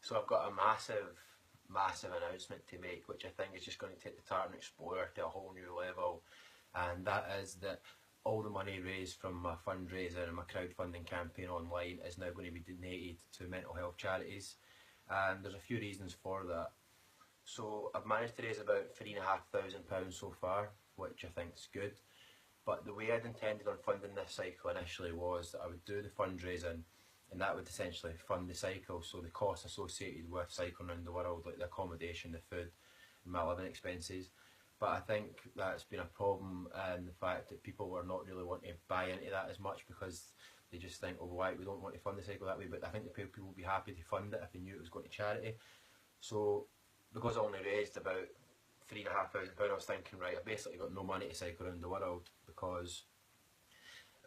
So I've got a massive announcement to make, which I think is just going to take the Tartan Explorer to a whole new level, and that is that all the money raised from my fundraiser and my crowdfunding campaign online is now going to be donated to mental health charities, and there's a few reasons for that. So I've managed to raise about £3,500 so far, which I think is good, but the way I'd intended on funding this cycle initially was that I would do the fundraising and that would essentially fund the cycle, so the costs associated with cycling around the world, like the accommodation, the food, and my living expenses. But I think that's been a problem, and the fact that people were not really wanting to buy into that as much because they just think, oh, why, we don't want to fund the cycle that way. But I think the people would be happy to fund it if they knew it was going to charity. So because I only raised about £3,500, I was thinking, right, I've basically got no money to cycle around the world, because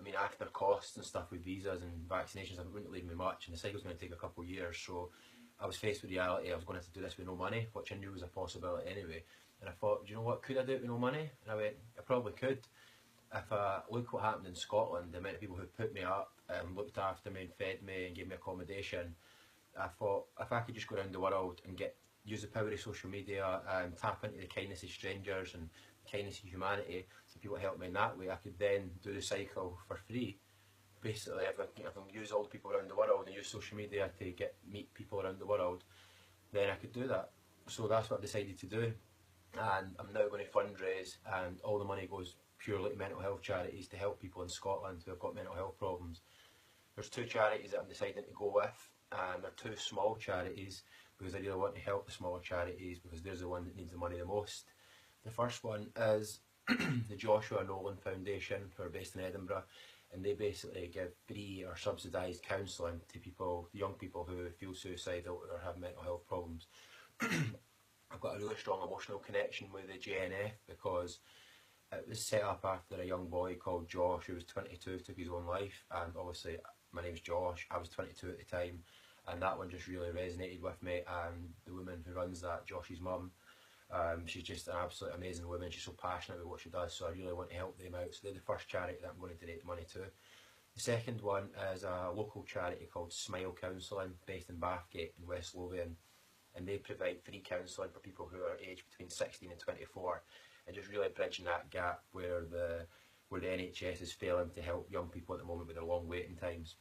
I mean, after costs and stuff with visas and vaccinations, it wouldn't leave me much, and the cycle's going to take a couple of years. So I was faced with reality. I was going to have to do this with no money, which I knew was a possibility anyway. And I thought, do you know what, could I do it with no money? And I went, I probably could. If I look what happened in Scotland, the amount of people who put me up and looked after me and fed me and gave me accommodation, I thought if I could just go around the world and use the power of social media and tap into the kindness of strangers and the kindness of humanity, so people help me in that way, I could then do the cycle for free. Basically, if I can use all the people around the world and use social media to meet people around the world, then I could do that. So that's what I decided to do, and I'm now going to fundraise, and all the money goes purely to mental health charities to help people in Scotland who have got mental health problems. There's two charities that I'm deciding to go with, and they're two small charities because I really want to help the smaller charities because there's the one that needs the money the most. The first one is the Joshua Nolan Foundation, who are based in Edinburgh, and they basically give free or subsidised counselling to people, young people who feel suicidal or have mental health problems. I've got a really strong emotional connection with the JNF because it was set up after a young boy called Josh, who was 22, took his own life, and obviously my name's Josh, I was 22 at the time, and that one just really resonated with me. And the woman who runs that, Josh's mum, she's just an absolute amazing woman. She's so passionate about what she does, so I really want to help them out. So they're the first charity that I'm going to donate money to. The second one is a local charity called Smile Counselling, based in Bathgate in West Lothian, and they provide free counselling for people who are aged between 16 and 24, and just really bridging that gap where the NHS is failing to help young people at the moment with their long waiting times.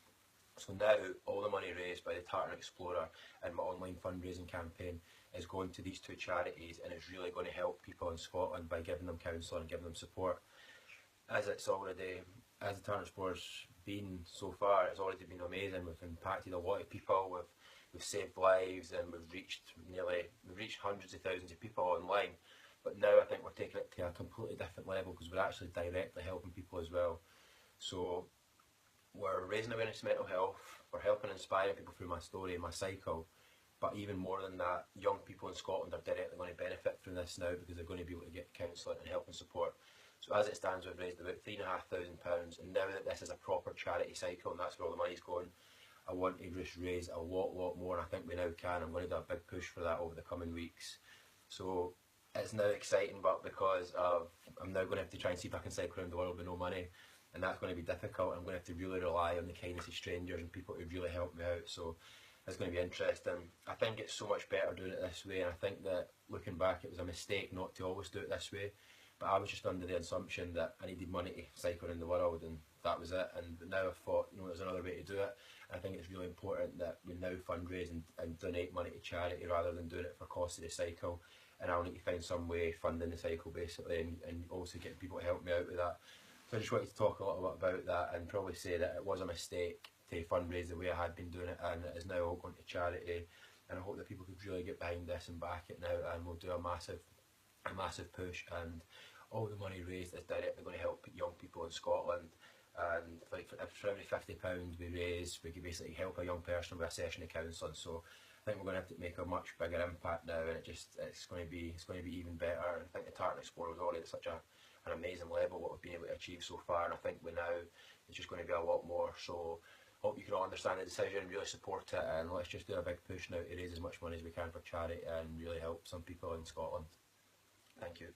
So now all the money raised by the Tartan Explorer and my online fundraising campaign is going to these two charities, and it's really going to help people in Scotland by giving them counselling and giving them support. As the Tartan Explorer's been so far, it's already been amazing. We've impacted a lot of people, we've saved lives, and we've reached hundreds of thousands of people online. But now I think we're taking it to a completely different level because we're actually directly helping people as well. So we're raising awareness of mental health, we're helping and inspiring people through my story and my cycle, but even more than that, young people in Scotland are directly going to benefit from this now because they're going to be able to get counselling and help and support. So as it stands, we've raised about £3,500, and now that this is a proper charity cycle and that's where all the money's going, I want to just raise a lot more, and I think we now can. I'm going to do a big push for that over the coming weeks. So it's now exciting, but because I'm now going to have to try and see if I can cycle around the world with no money, and that's going to be difficult. I'm going to have to really rely on the kindness of strangers and people who really help me out. So it's going to be interesting. I think it's so much better doing it this way, and I think that looking back, it was a mistake not to always do it this way. But I was just under the assumption that I needed money to cycle around the world, and that was it. And now I've thought, there's another way to do it. And I think it's really important that we now fundraise and donate money to charity rather than doing it for cost of the cycle. And I'll need to find some way funding the cycle basically, and also getting people to help me out with that. So I just wanted to talk a little bit about that and probably say that it was a mistake to fundraise the way I had been doing it, and it is now all going to charity. And I hope that people could really get behind this and back it now, and we'll do a massive push, and all the money raised is directly going to help young people in Scotland. And like for every £50 we raise, we can basically help a young person with a session of counselling. So I think we're going to have to make a much bigger impact now, and it's going to be even better. And I think the Tartan Explorer was already at such an amazing level what we've been able to achieve so far, and I think now it's just going to be a lot more. So hope you can all understand the decision and really support it, and let's just do a big push now to raise as much money as we can for charity and really help some people in Scotland. Thank you.